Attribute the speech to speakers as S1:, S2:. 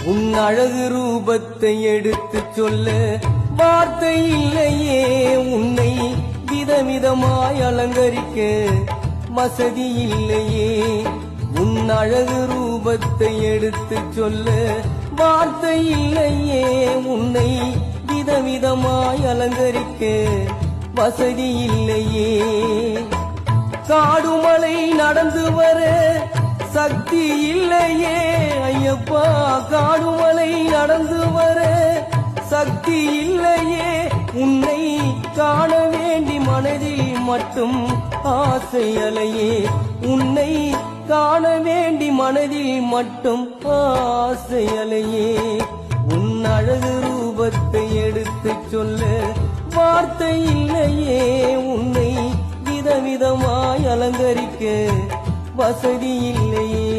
S1: உன் அழகு ரூபத்தை எடுத்து சொல்ல வார்த்தை இல்லையே. உன்னை விதவிதமாய் அலங்கரிக்க வசதி இல்லையே. உன் அழகு ரூபத்தை எடுத்து சொல்ல வார்த்தை இல்லையே. உன்னை விதவிதமாய் அலங்கரிக்க வசதி இல்லையே. காடுமலை நடந்து வர சக்தி இல்லையே ஐயப்பா. காடுமலை நடந்து வர சக்தி இல்லையே. உன்னை காண வேண்டி மனதில் மட்டும் ஆசை அலையே. உன்னை காண வேண்டி மனதில் மட்டும் ஆசை அலையே. உன் அழகு ரூபத்தை எடுத்து சொல்ல வார்த்தை இல்லையே. உன்னை விதவிதமாய் அலங்கரிக்க வசதி இல்லையே.